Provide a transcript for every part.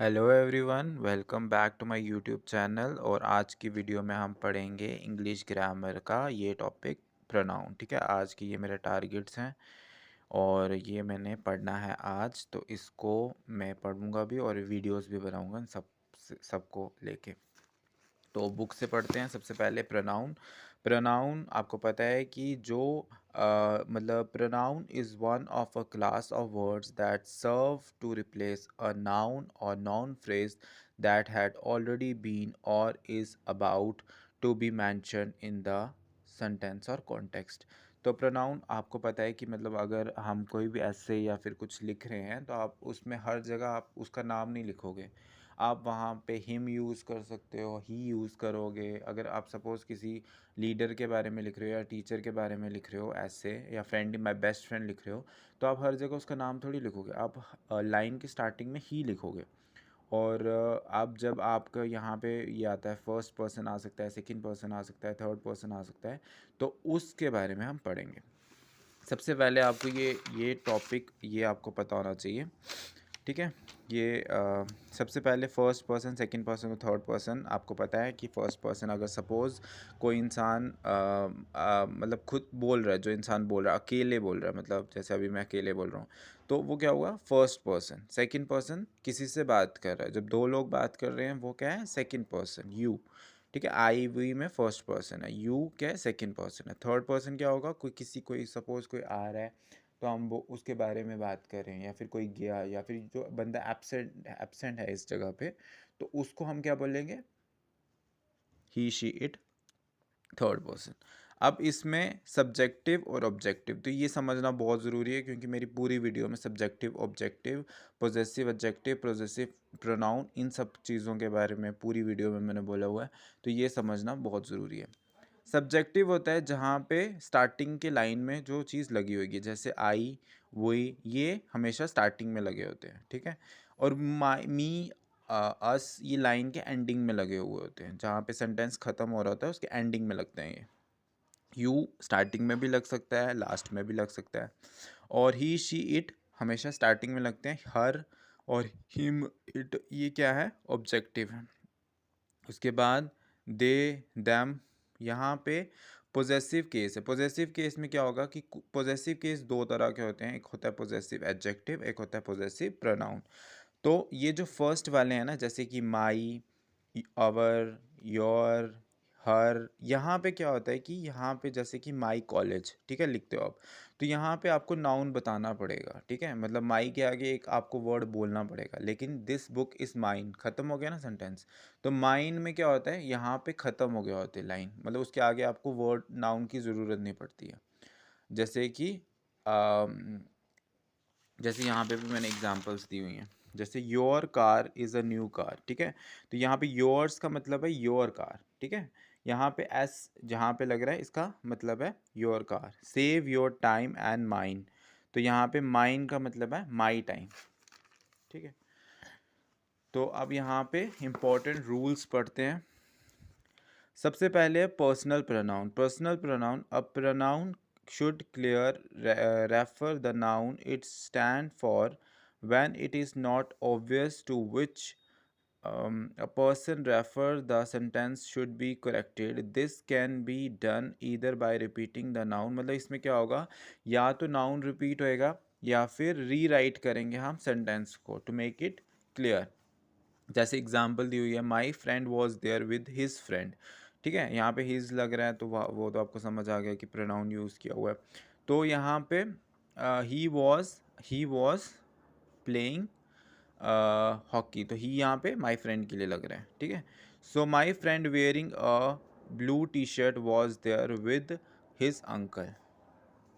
Hello everyone, welcome back to my YouTube channel. और आज की वीडियो में हम पढ़ेंगे इंग्लिश ग्रामर का ये टॉपिक प्रोनाउन। ठीक है, आज की ये मेरे टारगेट्स हैं और ये मैंने पढ़ना है आज, तो इसको मैं पढ़ूंगा भी और वीडियोस भी बनाऊंगा इन सबको लेके। तो बुक से पढ़ते हैं। सबसे पहले प्रोनाउन। प्रोनाउन आपको पता है कि जो मतलब pronoun is one of a class of words that serve to replace a noun or noun phrase that had already been or is about to be mention in the sentence or context. तो pronoun आपको पता है कि मतलब अगर हम कोई भी ऐसे या फिर कुछ लिख रहे हैं तो आप उसमें हर जगह आप उसका नाम नहीं लिखोगे। आप वहाँ पे हिम यूज़ कर सकते हो, ही यूज़ करोगे। अगर आप सपोज़ किसी लीडर के बारे में लिख रहे हो या टीचर के बारे में लिख रहे हो ऐसे, या फ्रेंड माय बेस्ट फ्रेंड लिख रहे हो, तो आप हर जगह उसका नाम थोड़ी लिखोगे। आप लाइन की स्टार्टिंग में ही लिखोगे। और आप जब आपका यहाँ पे ये आता है, फर्स्ट पर्सन आ सकता है, सेकंड पर्सन आ सकता है, थर्ड पर्सन आ सकता है, तो उसके बारे में हम पढ़ेंगे। सबसे पहले आपको ये टॉपिक ये आपको पता होना चाहिए। ठीक है, ये सबसे पहले फर्स्ट पर्सन, सेकंड पर्सन और थर्ड पर्सन आपको पता है कि फर्स्ट पर्सन अगर सपोज़ कोई इंसान मतलब खुद बोल रहा है, जो इंसान बोल रहा है अकेले बोल रहा है, मतलब जैसे अभी मैं अकेले बोल रहा हूँ, तो वो क्या हुआ, फर्स्ट पर्सन। सेकंड पर्सन किसी से बात कर रहा है, जब दो लोग बात कर रहे हैं वो क्या है, सेकंड पर्सन, यू। ठीक है, आई वी में फर्स्ट पर्सन है, यू क्या है, सेकंड पर्सन है। थर्ड पर्सन क्या होगा, कोई सपोज़ कोई आ रहा है तो हम वो उसके बारे में बात कर रहे हैं, या फिर कोई गया, या फिर जो बंदा एब्सेंट है इस जगह पे, तो उसको हम क्या बोलेंगे, ही शी इट, थर्ड पर्सन। अब इसमें सब्जेक्टिव और ऑब्जेक्टिव, तो ये समझना बहुत ज़रूरी है क्योंकि मेरी पूरी वीडियो में subjective, objective, possessive adjective, possessive pronoun, इन सब चीज़ों के बारे में पूरी वीडियो में मैंने बोला हुआ है, तो ये समझना बहुत ज़रूरी है। सब्जेक्टिव होता है जहाँ पे स्टार्टिंग के लाइन में जो चीज़ लगी होगी, जैसे आई, वही, ये हमेशा स्टार्टिंग में लगे होते हैं। ठीक है, और माई, मी, अस, ये लाइन के एंडिंग में लगे हुए होते हैं, जहाँ पे सेंटेंस ख़त्म हो रहा होता है उसके एंडिंग में लगते हैं ये। यू स्टार्टिंग में भी लग सकता है, लास्ट में भी लग सकता है। और ही शी इट हमेशा स्टार्टिंग में लगते हैं। हर और हिम इट ये क्या है, ऑब्जेक्टिव है। उसके बाद दे, दैम, यहाँ पे पोजेसिव केस है। पोजेसिव केस में क्या होगा कि पोजेसिव केस दो तरह के होते हैं, एक होता है पोजेसिव एडजेक्टिव, एक होता है पोजेसिव प्रोनाउन। तो ये जो फर्स्ट वाले हैं ना, जैसे कि माई, आवर, योर, हर, यहाँ पे क्या होता है कि यहाँ पे जैसे कि माई कॉलेज, ठीक है, लिखते हो आप, तो यहाँ पे आपको नाउन बताना पड़ेगा। ठीक है, मतलब माई के आगे एक आपको वर्ड बोलना पड़ेगा। लेकिन दिस बुक इज़ माइन, ख़त्म हो गया ना सेंटेंस, तो माइन में क्या होता है, यहाँ पे ख़त्म हो गया होता है लाइन, मतलब उसके आगे आपको वर्ड नाउन की ज़रूरत नहीं पड़ती है। जैसे कि अम, जैसे यहाँ पे भी मैंने एग्जांपल्स दी हुई हैं, जैसे your car is a new car. ठीक है, तो यहाँ पे योर्स का मतलब है योर कार। ठीक है, यहाँ पे एस जहाँ पे लग रहा है इसका मतलब है your car. Save your time and mine, तो यहाँ पे माइन का मतलब है माई टाइम। ठीक है, तो अब यहाँ पे इम्पोर्टेंट रूल्स पढ़ते हैं। सबसे पहले है personal pronoun. Personal pronoun, a pronoun should clear refer the noun it stand for when it is not obvious to which a person refer. The sentence should be corrected. This can be done either by repeating the noun, मतलब इसमें क्या होगा, या तो noun repeat होएगा या फिर rewrite करेंगे हम सेंटेंस को टू मेक इट क्लियर। जैसे एग्जाम्पल दी हुई है, my friend was there with his friend. ठीक है, यहाँ पे हिज लग रहा है तो वो तो आपको समझ आ गया कि प्रोनाउन यूज़ किया हुआ है। तो यहाँ पे ही वॉज प्लेइंग हॉकी, तो ही यहाँ पे माई फ्रेंड के लिए लग रहा है। ठीक है, so my friend wearing a blue T shirt was there with his uncle.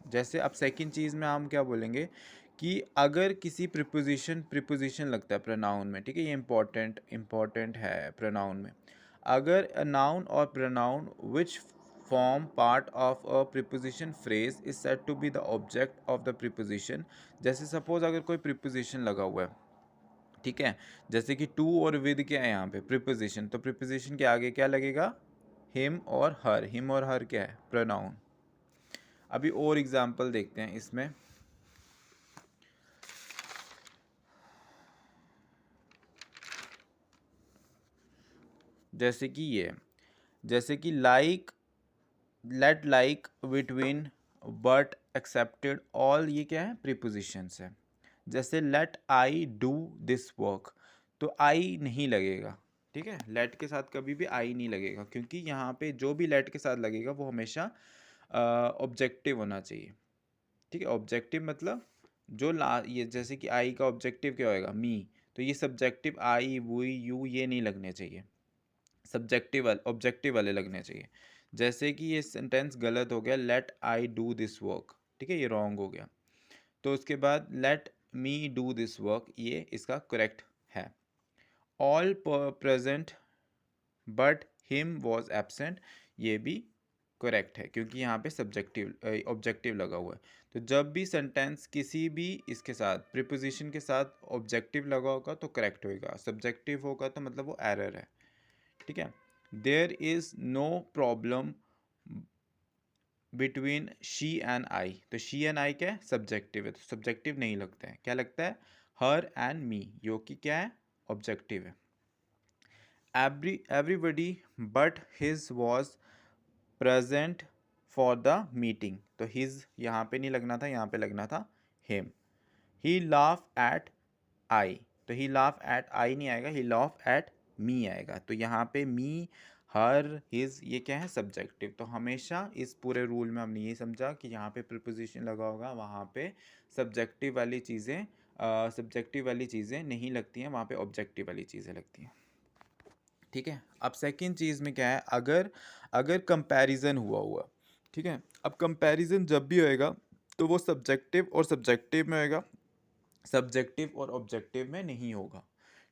जैसे अब सेकंड चीज़ में हम क्या बोलेंगे कि अगर किसी प्रिपोजिशन लगता है प्रोनाउन में, ठीक है, ये इंपॉर्टेंट है प्रोनाउन में। अगर अ नाउन और pronoun which form part of a preposition phrase is said to be the object of the preposition. जैसे सपोज अगर कोई प्रिपोजिशन लगा हुआ है, ठीक है, जैसे कि टू और विद क्या है यहाँ पे, प्रिपोजिशन, तो प्रिपोजिशन के आगे क्या लगेगा, हिम और हर। हिम और हर क्या है, प्रोनाउन। अभी और एग्जांपल देखते हैं इसमें। जैसे कि ये, जैसे कि like, let, like, between, but, excepted, all, ये क्या है, प्रीपोजिशंस है। जैसे let I do this work, तो आई नहीं लगेगा, ठीक है, लेट के साथ कभी भी आई नहीं लगेगा, क्योंकि यहाँ पे जो भी लेट के साथ लगेगा वो हमेशा ऑब्जेक्टिव होना चाहिए, ठीक है। ऑब्जेक्टिव मतलब जो ये जैसे कि आई का ऑब्जेक्टिव क्या होएगा, मी, तो ये सब्जेक्टिव आई, वी, यू, ये नहीं लगने चाहिए, सब्जेक्टिव ऑब्जेक्टिव वाले लगने चाहिए। जैसे कि ये सेंटेंस गलत हो गया, let I do this work, ठीक है, ये रॉन्ग हो गया। तो उसके बाद let me do this work, ये इसका करेक्ट है। All present but him was absent, ये भी करेक्ट है, क्योंकि यहाँ पे सब्जेक्टिव ऑब्जेक्टिव लगा हुआ है। तो जब भी सेंटेंस किसी भी इसके साथ प्रीपोजिशन के साथ ऑब्जेक्टिव लगा होगा तो करेक्ट होएगा, सब्जेक्टिव होगा तो मतलब वो एरर है, ठीक है। There is no problem between she and I, तो शी एंड आई क्या है, सब्जेक्टिव है, तो सब्जेक्टिव नहीं लगता है, क्या लगता है, हर एंड मी, जो कि क्या है, ऑब्जेक्टिव है। Everybody but his was present for the meeting, तो हिज यहाँ पे नहीं लगना था, यहाँ पे लगना था हिम। ही लाफ एट आई, तो ही लाफ एट आई नहीं आएगा, ही लाफ एट मी आएगा, तो यहाँ पे मी, हर, हिज, ये क्या है, सब्जेक्टिव। तो हमेशा इस पूरे रूल में हमने ये समझा कि यहाँ पे प्रीपोजिशन लगा होगा, वहाँ पे सब्जेक्टिव वाली चीज़ें नहीं लगती हैं, वहाँ पे ऑब्जेक्टिव वाली चीज़ें लगती हैं, ठीक है। अब सेकंड चीज़ में क्या है, अगर अगर कंपैरिजन हुआ, ठीक है, अब कंपैरिजन जब भी होएगा तो वो सब्जेक्टिव और सब्जेक्टिव में होएगा, सब्जेक्टिव और ऑब्जेक्टिव में नहीं होगा,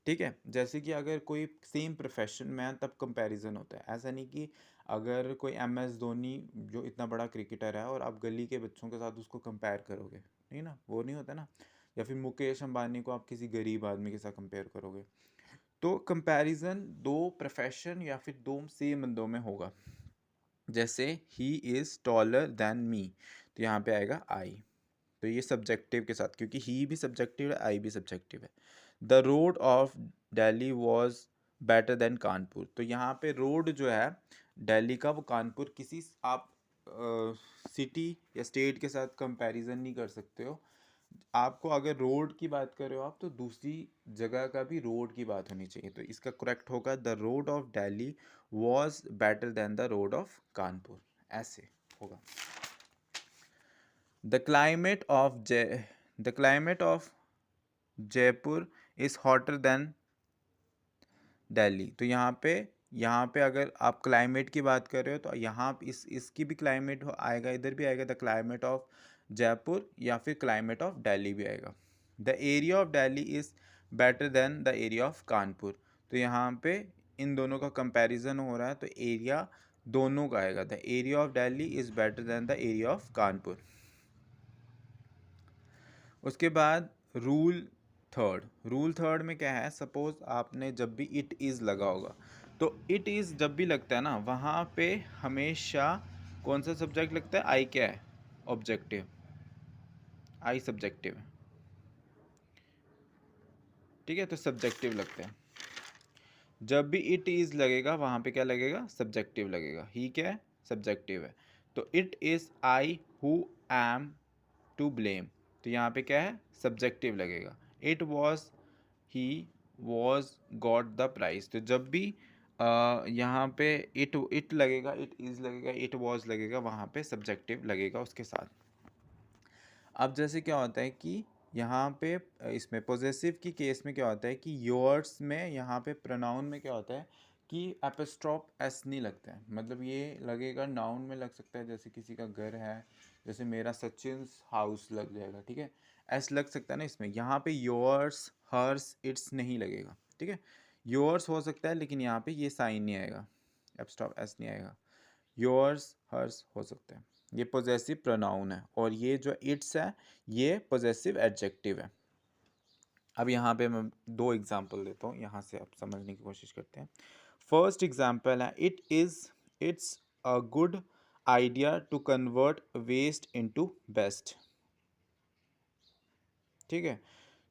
ठीक है। जैसे कि अगर कोई सेम प्रोफेशन में है तब कंपैरिजन होता है, ऐसा नहीं कि अगर कोई MS धोनी जो इतना बड़ा क्रिकेटर है और आप गली के बच्चों के साथ उसको कंपेयर करोगे, नहीं ना, वो नहीं होता ना। या फिर मुकेश अंबानी को आप किसी गरीब आदमी के साथ कंपेयर करोगे, तो कंपैरिजन दो प्रोफेशन या फिर दो सेम बंदों में होगा। जैसे he is taller than me, तो यहाँ पे आएगा आई, तो ये सब्जेक्टिव के साथ, क्योंकि ही भी सब्जेक्टिव है, आई भी सब्जेक्टिव है। The road of Delhi was better than Kanpur, तो यहाँ पे रोड जो है दिल्ली का, वो कानपुर किसी आप सिटी या स्टेट के साथ कंपैरिजन नहीं कर सकते हो। आपको अगर रोड की बात कर रहे हो आप, तो दूसरी जगह का भी रोड की बात होनी चाहिए, तो इसका करेक्ट होगा the road of Delhi was better than the road of Kanpur, ऐसे होगा। The climate of the climate of Jaipur is hotter then Delhi, तो यहाँ पे अगर आप क्लाइमेट की बात कर रहे हो तो यहाँ इसकी भी क्लाइमेट आएगा, इधर भी आएगा द क्लाइमेट ऑफ जयपुर, या फिर क्लाइमेट ऑफ दिल्ली भी आएगा। The area of Delhi is better than the area of Kanpur, तो यहाँ पे इन दोनों का कंपैरिजन हो रहा है, तो एरिया दोनों का आएगा, the area of Delhi is better than the area of Kanpur. उसके बाद रूल थर्ड में क्या है, सपोज आपने जब भी इट इज़ लगा होगा, तो इट इज़ जब भी लगता है ना, वहाँ पे हमेशा कौन सा सब्जेक्ट लगता है, आई क्या है, ऑब्जेक्टिव, आई सब्जेक्टिव है, ठीक है, तो सब्जेक्टिव लगता है। जब भी इट इज़ लगेगा वहाँ पे क्या लगेगा, सब्जेक्टिव लगेगा, ही क्या है, सब्जेक्टिव है। तो it is I who am to blame, तो यहाँ पे क्या है, सब्जेक्टिव लगेगा। It was he was got the prize, तो जब भी यहाँ पे इट लगेगा, इट इज़ लगेगा, इट वॉज लगेगा, वहाँ पे सब्जेक्टिव लगेगा उसके साथ। अब जैसे क्या होता है कि यहाँ पे इसमें पोजेसिव की केस में क्या होता है कि योर्स में, यहाँ पे प्रोनाउन में क्या होता है कि एपोस्ट्रोफ एस नहीं लगता है, मतलब ये लगेगा नाउन में लग सकता है, जैसे किसी का घर है, जैसे मेरा सचिन हाउस लग जाएगा, ठीक है, एस लग सकता है ना इसमें। यहाँ पे योर्स, हर्स, इट्स नहीं लगेगा, ठीक है। योर्स हो सकता है लेकिन यहाँ पे ये साइन नहीं आएगा, एपोस्ट्रोफ एस नहीं आएगा। योर्स, हर्स हो सकता है, ये पोजेसिव प्रोनाउन है, और ये जो इट्स है ये पोजेसिव एडजेक्टिव है। अब यहाँ पे मैं दो एग्जांपल देता हूँ, यहाँ से आप समझने की कोशिश करते हैं। फर्स्ट एग्जांपल है it's a good idea to convert waste into best, ठीक है।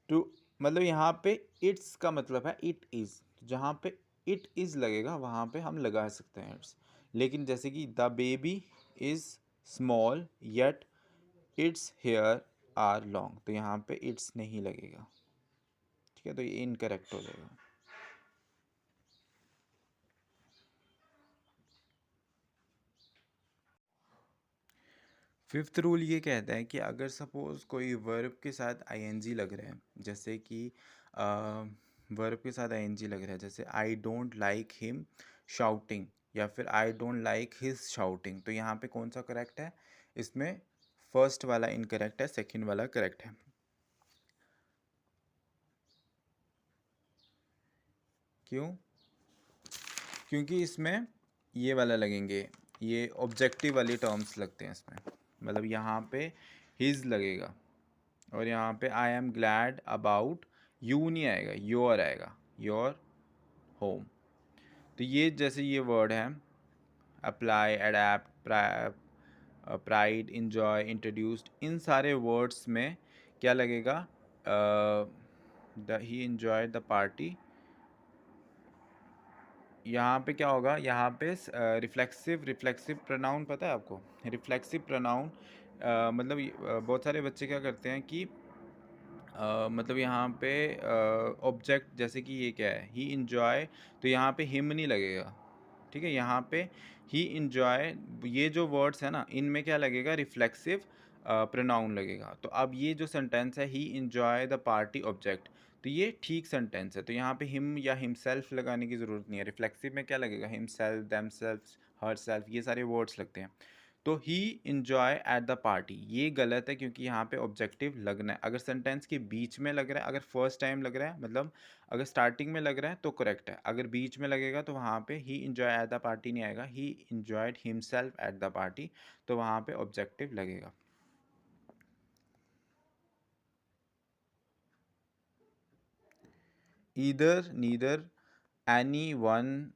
टू मतलब यहाँ पे इट्स का मतलब है इट इज़, जहाँ पे इट इज़ लगेगा वहाँ पे हम लगा सकते हैं इट्स। लेकिन जैसे कि the baby is small yet its hair are long, तो यहाँ पे इट्स नहीं लगेगा। ठीक है, तो ये इनकरेक्ट हो जाएगा। फिफ्थ रूल ये कहता है कि अगर सपोज कोई वर्ब के साथ आईएनजी लग रहा है, जैसे कि वर्ब के साथ आईएनजी लग रहा है, जैसे I don't like him shouting या फिर I don't like his shouting, तो यहाँ पे कौन सा करेक्ट है? इसमें फर्स्ट वाला इनकरेक्ट है, सेकंड वाला करेक्ट है। क्यों? क्योंकि इसमें ये वाला लगेंगे, ये ऑब्जेक्टिव वाली टर्म्स लगते हैं इसमें, मतलब यहाँ पे हिज लगेगा और यहाँ पे I am glad about you नहीं आएगा, योर आएगा, योर होम। तो ये जैसे ये वर्ड है apply, adept, pride, enjoy, introduced, इन सारे वर्ड्स में क्या लगेगा? He enjoyed the party. यहाँ पे क्या होगा? यहाँ पे रिफ्लेक्सिव प्रोनाउन पता है आपको? रिफ्लेक्सिव प्रोनाउन मतलब बहुत सारे बच्चे क्या करते हैं कि मतलब यहाँ पे ऑब्जेक्ट, जैसे कि ये क्या है, ही इंजॉय, तो यहाँ पे हिम नहीं लगेगा। ठीक है, यहाँ पे ही इंजॉय, ये जो वर्ड्स है ना, इनमें क्या लगेगा? रिफ्लेक्सिव प्रोनाउन लगेगा। तो अब ये जो सेंटेंस है ही इंजॉय द पार्टी ऑब्जेक्ट, तो ये ठीक सेंटेंस है, तो यहाँ पे हिम या हिमसेल्फ लगाने की ज़रूरत नहीं है। रिफ्लेक्सिव में क्या लगेगा? हिमसेल्फ, देमसेल्फ, हर सेल्फ, ये सारे वर्ड्स लगते हैं। तो ही इंजॉय एट द पार्टी, ये गलत है क्योंकि यहाँ पे ऑब्जेक्टिव लगना है। अगर सेंटेंस के बीच में लग रहा है, अगर फर्स्ट टाइम लग रहा है, मतलब अगर स्टार्टिंग में लग रहा है तो करेक्ट है। अगर बीच में लगेगा तो वहाँ पे he enjoy at the party नहीं आएगा, he enjoyed himself at the party, तो वहाँ पे ऑब्जेक्टिव लगेगा। Either, neither, any, one,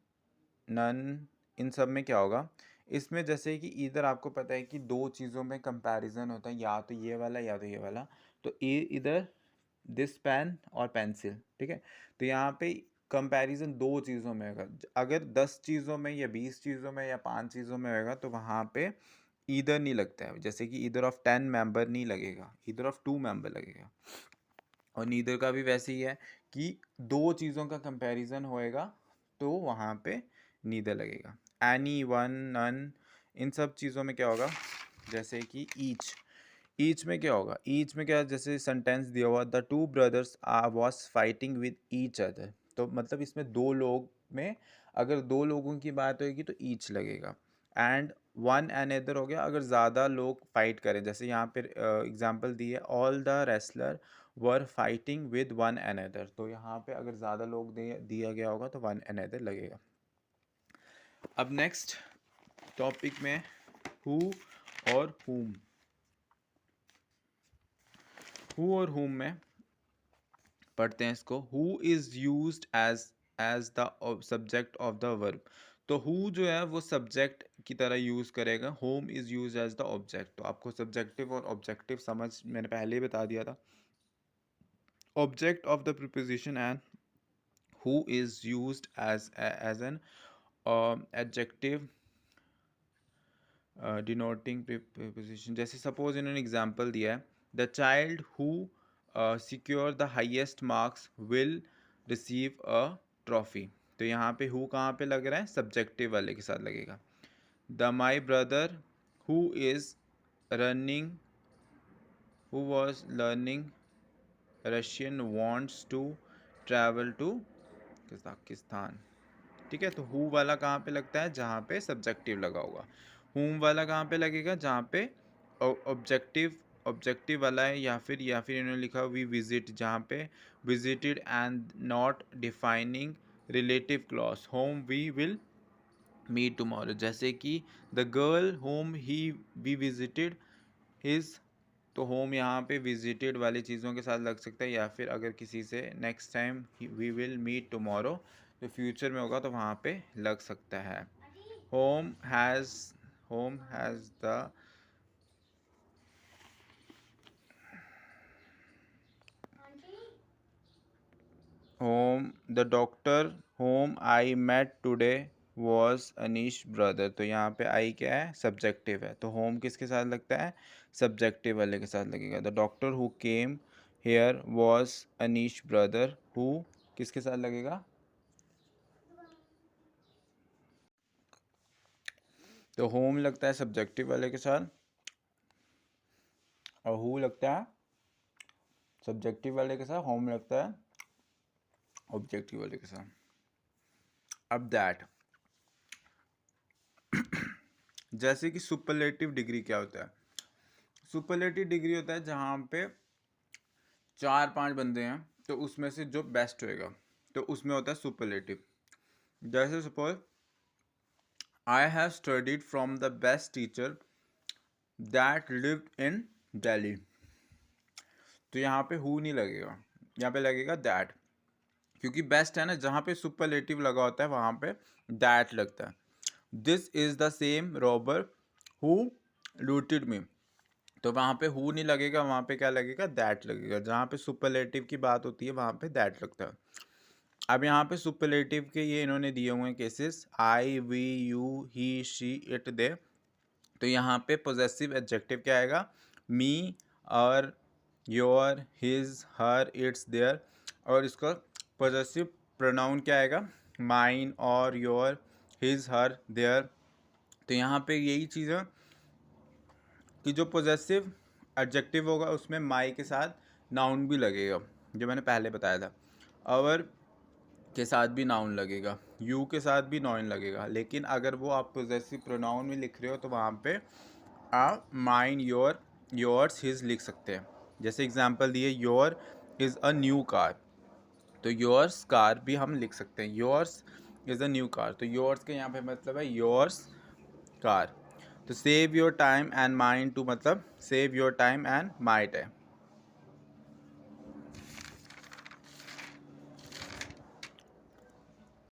none, इन सब में क्या होगा? इसमें जैसे कि इधर आपको पता है कि दो चीज़ों में कंपैरिजन होता है, या तो ये वाला या तो ये वाला। तो इधर दिस पेन और पेंसिल, ठीक है, तो यहाँ पे कंपैरिजन दो चीज़ों में होगा। अगर 10 चीज़ों में या 20 चीज़ों में या 5 चीज़ों में होगा तो वहाँ पे ईदर नहीं लगता है। जैसे कि ईदर ऑफ 10 मेंबर नहीं लगेगा, ईदर ऑफ 2 मेंबर लगेगा। और नीदर का भी वैसे ही है कि दो चीज़ों का कंपैरिजन होएगा तो वहाँ पे नीदर लगेगा। एनी, वन, नन, इन सब चीज़ों में क्या होगा? जैसे कि ईच में क्या होगा? ईच में क्या, जैसे सेंटेंस दिया हुआ the two brothers are was fighting with each other, तो मतलब इसमें दो लोग में अगर दो लोगों की बात होगी तो ईच लगेगा। एंड वन अनदर हो गया अगर ज़्यादा लोग फाइट करें, जैसे यहाँ पे एग्जांपल दी है all the wrestler were fighting with one another, तो यहाँ पे अगर ज़्यादा लोग दिया गया होगा तो वन अनदर लगेगा। अब नेक्स्ट टॉपिक में हु और हुम। हु और हुम में पढ़ते हैं इसको। Who is used as the subject of the verb, तो हु जो है वो सब्जेक्ट की तरह यूज़ करेगा, whom is use as the object. तो आपको सब्जेक्टिव और ऑब्जेक्टिव समझ मैंने पहले ही बता दिया था। Object of the preposition and who is used as an adjective denoting preposition. जैसे सपोज इन्होंने एग्जांपल दिया है the child who secure the highest marks will receive a trophy, तो यहाँ पे हु कहाँ पे लग रहा है? सब्जेक्टिव वाले के साथ लगेगा। The my brother who is running who was learning Russian wants to travel to Kazakhstan. ठीक है, तो हु वाला कहाँ पे लगता है? जहाँ पे सब्जेक्टिव लगा होगा। हुम वाला कहाँ पे लगेगा? जहाँ पे ऑब्जेक्टिव ऑब्जेक्टिव वाला है, या फिर इन्होंने लिखा वी विजिट, जहाँ पे visited and not defining relative clause. Whom we will meet tomorrow, जैसे कि the girl whom he we visited his, तो होम यहाँ पे विजिटेड वाली चीज़ों के साथ लग सकता है, या फिर अगर किसी से next time we will meet tomorrow जो फ्यूचर में होगा तो वहाँ पे लग सकता है। Whom has the whom the doctor whom I met today was Anish brother. तो यहाँ पे आई क्या है, सब्जेक्टिव है, तो होम किसके साथ लगता है, सब्जेक्टिव वाले के साथ लगेगा। The doctor who came here was Anish brother, who किसके साथ लगेगा, तो होम लगता है सब्जेक्टिव वाले के साथ और हु लगता है सब्जेक्टिव वाले के साथ, होम लगता है ऑब्जेक्टिव वाले के साथ। अब दैट जैसे कि सुपरलेटिव डिग्री क्या होता है, सुपरलेटिव डिग्री होता है जहाँ पे 4-5 बंदे हैं तो उसमें से जो बेस्ट होएगा तो उसमें होता है सुपरलेटिव। जैसे suppose I have studied from the best teacher that lived in Delhi, तो यहाँ पे हु नहीं लगेगा, यहाँ पे लगेगा दैट, क्योंकि बेस्ट है ना, जहाँ पे सुपरलेटिव लगा होता है वहाँ पे दैट लगता है। This is the same robber who looted me, तो वहाँ पे हु नहीं लगेगा, वहाँ पे क्या लगेगा, दैट लगेगा। जहाँ पे सुपरलेटिव की बात होती है वहाँ पे दैट लगता है। अब यहाँ पे सुपरलेटिव के ये इन्होंने दिए हुए हैं cases, I, we, you, he, she, it, they, तो यहाँ पे पोजेसिव एडजेक्टिव क्या आएगा, मी और your, his, her, its, their, और इसका पोजेसिव प्रोनाउन क्या आएगा, माइन और योर, हिज, हर, देयर। तो यहाँ पे यही चीज़ है कि जो पोजेसिव एडजेक्टिव होगा उसमें माई के साथ नाउन भी लगेगा, जो मैंने पहले बताया था, और के साथ भी नाउन लगेगा, यू के साथ भी नाउन लगेगा। लेकिन अगर वो आप पोजेसिव प्रोनाउन में लिख रहे हो तो वहाँ पे आप माइन, योर, योर्स, हिज लिख सकते हैं। जैसे एग्जांपल दिए, your is a new car, तो योर्स कार भी हम लिख सकते हैं, yours is a new car, तो योर्स के यहाँ पे मतलब है योर्स कार। तो save your time and mind too मतलब save your time and my time,